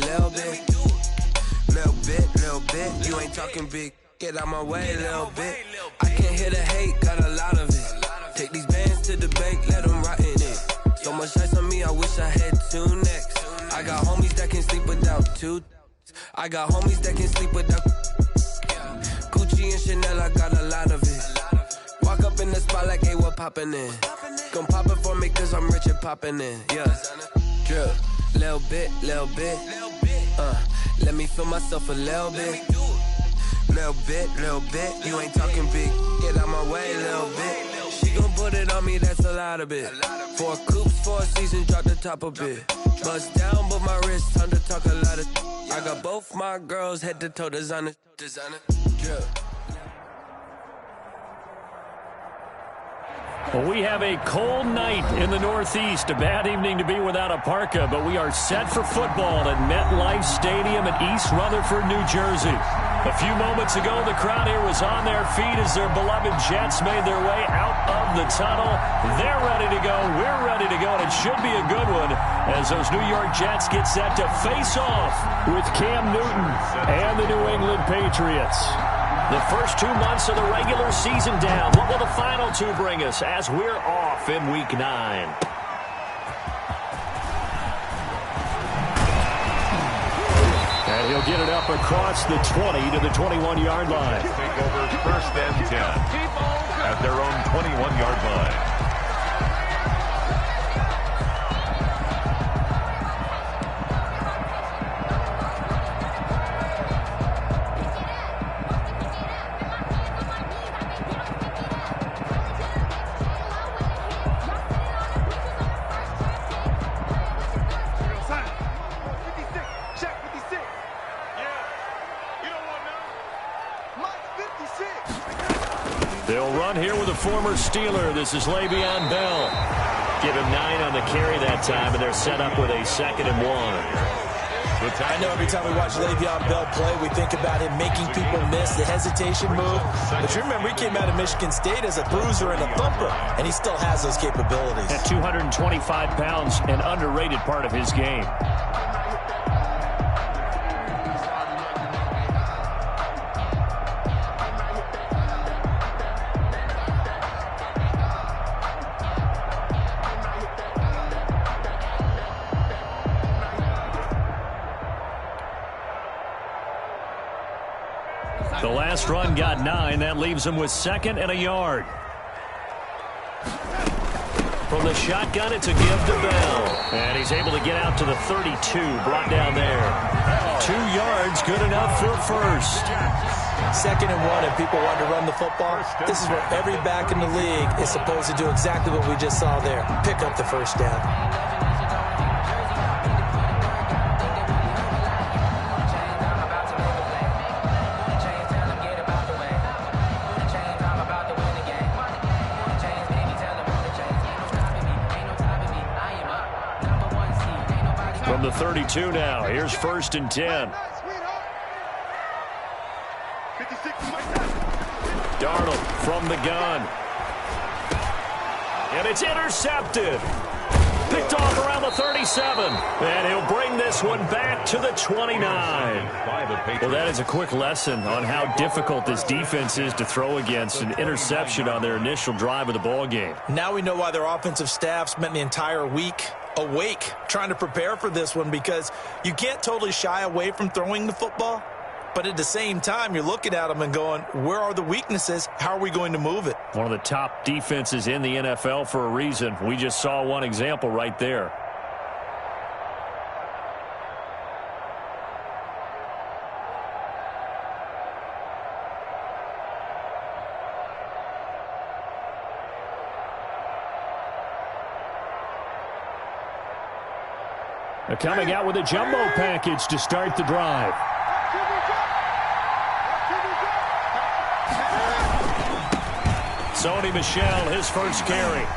little bit. Little bit, you ain't talking big. Get out my way, little bit. I can't hear the hate, got a lot of it. Take these bands to the bank, let them rot in it. So much ice on me, I wish I had two necks. I got homies that can sleep without two. I got homies that can sleep without Gucci and Chanel, I got a lot of it. Walk up in the spot like, hey, what poppin' in? Gon' pop it for me cause I'm rich and poppin' in, yeah. Drip, little bit. Let me feel myself a little bit. Little bit, you ain't talking big. Get out my way, little bit. She gon' put it on me, that's a lot of it. 4 coops, 4 seasons, drop the top a bit. Bust down, but my wrist, time to talk a lot of. I got both my girls, head to toe, designer. Drip. Well, we have a cold night in the Northeast. A bad evening to be without a parka, but we are set for football at MetLife Stadium in East Rutherford, New Jersey. A few moments ago, the crowd here was on their feet as their beloved Jets made their way out of the tunnel. They're ready to go. We're ready to go, and it should be a good one as those New York Jets get set to face off with Cam Newton and the New England Patriots. The first 2 months of the regular season down. What will the final 2 bring us as we're off in Week 9? And he'll get it up across the 20 to the 21-yard line. Take over 1st and 10 at their own 21-yard line. They'll run here with a former Steeler. This is Le'Veon Bell. Give him 9 on the carry that time, and they're set up with a 2nd and 1. I know every time we watch Le'Veon Bell play, we think about him making people miss the hesitation move. But you remember, he came out of Michigan State as a bruiser and a thumper, and he still has those capabilities. At 225 pounds, an underrated part of his game. The last run got 9. That leaves him with 2nd and a yard. From the shotgun, it's a give to Bell. And he's able to get out to the 32, brought down there. 2 yards, good enough for a first. 2nd and 1, and people want to run the football. This is where every back in the league is supposed to do exactly what we just saw there. Pick up the first down. From the 32 now, here's 1st and 10. Darnold from the gun. And it's intercepted. Picked off around the 37. And he'll bring this one back to the 29. Well, that is a quick lesson on how difficult this defense is to throw against. An interception on their initial drive of the ball game. Now we know why their offensive staff spent the entire week awake trying to prepare for this one, because you can't totally shy away from throwing the football, but at the same time you're looking at them and going, where are the weaknesses? How are we going to move it? One of the top defenses in the NFL for a reason. We just saw one example right there. They're coming out with a jumbo package to start the drive. Sony Michel, his first carry.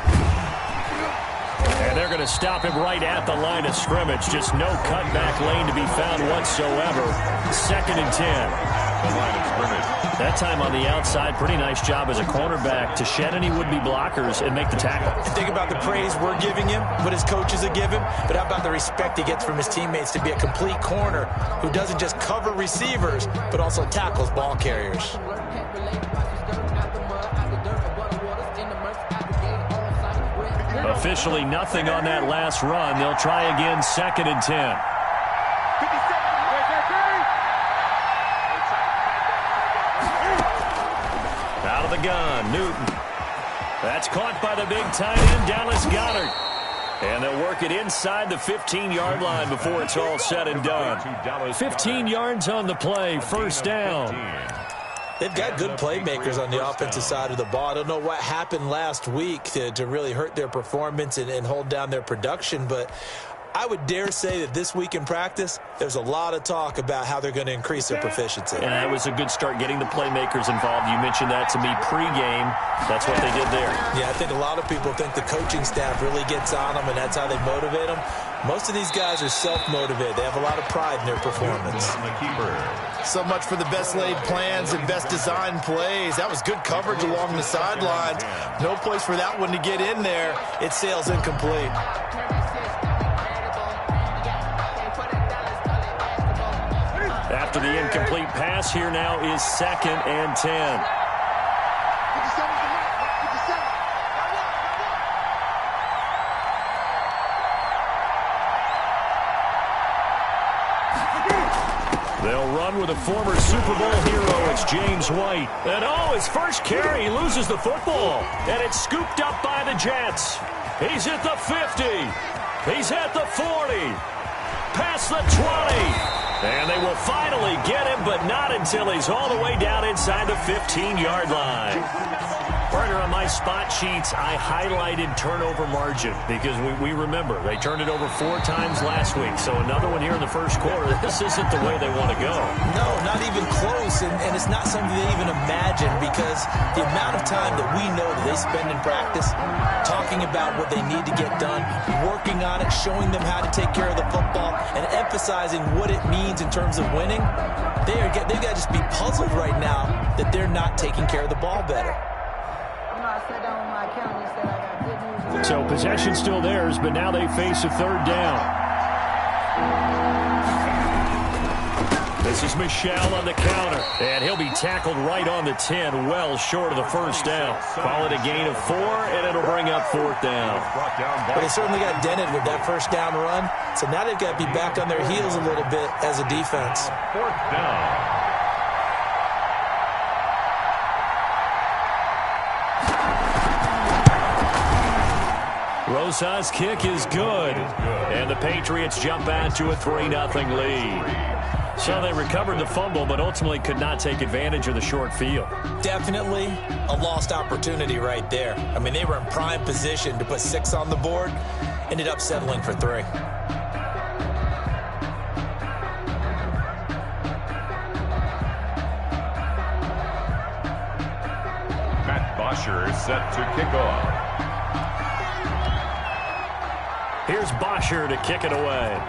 And they're going to stop him right at the line of scrimmage. Just no cutback lane to be found whatsoever. 2nd and 10. the line of scrimmage. That time on the outside, pretty nice job as a cornerback to shed any would-be blockers and make the tackle. Think about the praise we're giving him, what his coaches are giving, but how about the respect he gets from his teammates to be a complete corner who doesn't just cover receivers, but also tackles ball carriers. Officially nothing on that last run. They'll try again, 2nd and 10. Out of the gun, Newton. That's caught by the big tight end, Dallas Goedert. And they'll work it inside the 15-yard line before it's all said and done. 15 yards on the play, 1st down. They've got good playmakers on the offensive side of the ball. I don't know what happened last week to really hurt their performance and hold down their production, but I would dare say that this week in practice, there's a lot of talk about how they're going to increase their proficiency. And that was a good start, getting the playmakers involved. You mentioned that to me pregame. That's what they did there. Yeah, I think a lot of people think the coaching staff really gets on them, and that's how they motivate them. Most of these guys are self-motivated. They have a lot of pride in their performance. So much for the best laid plans and best designed plays. That was good coverage along the sidelines. No place for that one to get in there. It sails incomplete. After the incomplete pass, here now is 2nd and 10. They'll run with a former Super Bowl hero. It's James White. And his first carry, he loses the football. And it's scooped up by the Jets. He's at the 50. He's at the 40. Past the 20. And they will finally get him, but not until he's all the way down inside the 15-yard line. Partner, on my spot sheets, I highlighted turnover margin because we remember they turned it over 4 times last week. So another one here in the first quarter. This isn't the way they want to go. No, not even close, and it's not something they even imagine because the amount of time that we know that they spend in practice talking about what they need to get done, working on it, showing them how to take care of the football, and emphasizing what it means in terms of winning, they've got to just be puzzled right now that they're not taking care of the ball better. So possession still theirs, but now they face a 3rd down. This is Michel on the counter, and he'll be tackled right on the 10, well short of the 1st down. Call it a gain of 4, and it'll bring up 4th down. But they certainly got dented with that 1st down run, so now they've got to be back on their heels a little bit as a defense. 4th down. Rosa's kick is good. And the Patriots jump out to a 3-0 lead. So they recovered the fumble, but ultimately could not take advantage of the short field. Definitely a lost opportunity right there. I mean, they were in prime position to put 6 on the board, ended up settling for 3. Matt Bosher is set to kick off. Here's Bosher to kick it away.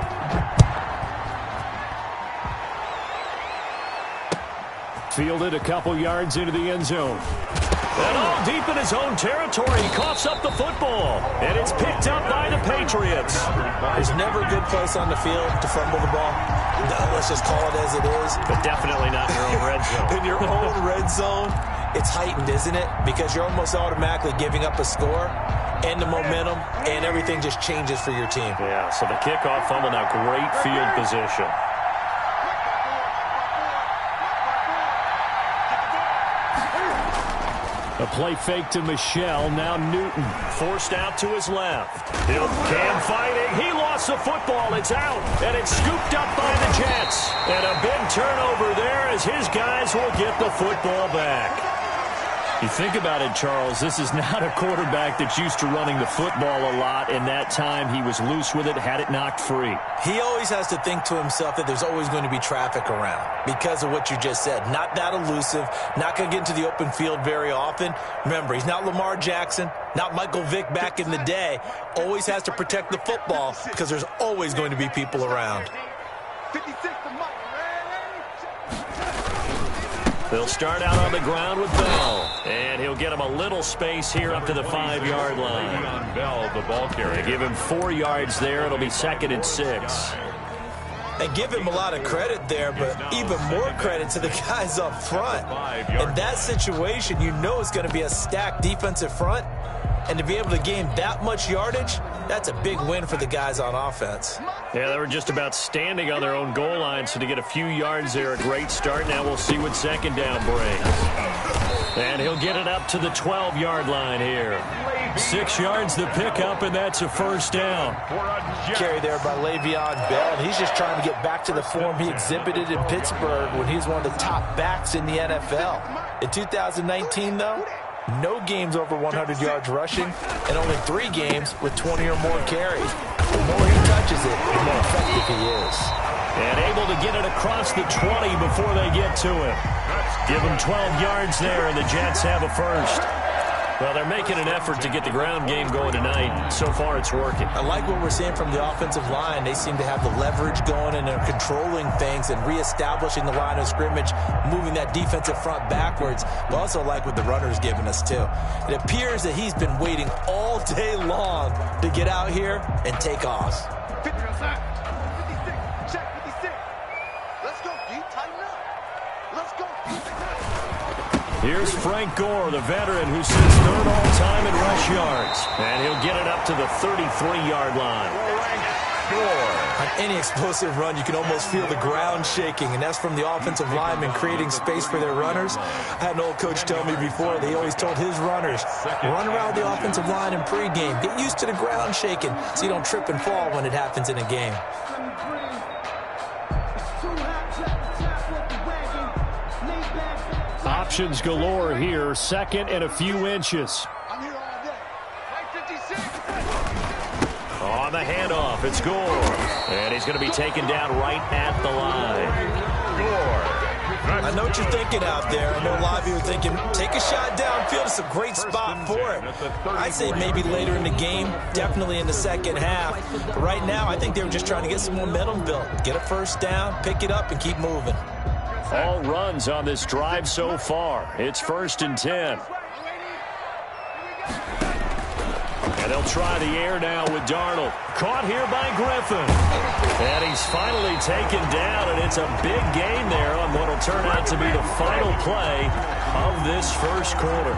Fielded a couple yards into the end zone. And all deep in his own territory, he coughs up the football. And it's picked up by the Patriots. There's never a good place on the field to fumble the ball. No, let's just call it as it is. But definitely not in your own red zone. In your own red zone, it's heightened, isn't it? Because you're almost automatically giving up a score and the momentum, and everything just changes for your team. Yeah, so the kickoff fumble, now great field position. A play fake to Michel, now Newton forced out to his left. Cam fighting, he lost the football, it's out, and it's scooped up by the Jets. And a big turnover there as his guys will get the football back. You think about it, Charles, this is not a quarterback that's used to running the football a lot. In that time, he was loose with it, had it knocked free. He always has to think to himself that there's always going to be traffic around because of what you just said. Not that elusive, not going to get into the open field very often. Remember, he's not Lamar Jackson, not Michael Vick back in the day. Always has to protect the football because there's always going to be people around. They'll start out on the ground with Bell. And he'll get him a little space here up to the 5-yard line. On Bell, the ball carrier. They give him 4 yards there. It'll be 2nd and 6. And give him a lot of credit there, but even more credit to the guys up front. In that situation, you know it's going to be a stacked defensive front. And to be able to gain that much yardage, that's a big win for the guys on offense. Yeah, they were just about standing on their own goal line, so to get a few yards there, a great start. Now we'll see what 2nd down brings. And he'll get it up to the 12-yard line here. 6 yards the pickup, and that's a 1st down. Carry there by Le'Veon Bell, and he's just trying to get back to the form he exhibited in Pittsburgh when he was one of the top backs in the NFL. In 2019, though, no games over 100 yards rushing, and only 3 games with 20 or more carries. The more he touches it, the more effective he is. And able to get it across the 20 before they get to him. Give him 12 yards there, and the Jets have a 1st. Well, they're making an effort to get the ground game going tonight. So far, it's working. I like what we're seeing from the offensive line. They seem to have the leverage going, and they're controlling things and reestablishing the line of scrimmage, moving that defensive front backwards. But also like what the runner's giving us, too. It appears that he's been waiting all day long to get out here and take off. 50 outside. 56. Check 56. Let's go, D. Tighten up. Let's go. Here's Frank Gore, the veteran who sits 3rd all-time in rush yards. And he'll get it up to the 33-yard line. On any explosive run, you can almost feel the ground shaking, and that's from the offensive linemen creating space for their runners. I had an old coach tell me before, they always told his runners, run around the offensive line in pregame. Get used to the ground shaking so you don't trip and fall when it happens in a game. Options galore here. 2nd and a few inches. I'm here all day. 56. On the handoff, it's Gore. And he's going to be taken down right at the line. I know what you're thinking out there. I know a lot of you are thinking, take a shot downfield. It's a great spot for it. I'd say maybe later in the game, definitely in the 2nd half. But right now, I think they were just trying to get some momentum built. Get a 1st down, pick it up, and keep moving. All runs on this drive so far. It's 1st and 10. And they'll try the air now with Darnold. Caught here by Griffin. And he's finally taken down, and it's a big gain there on what will turn out to be the final play of this 1st quarter.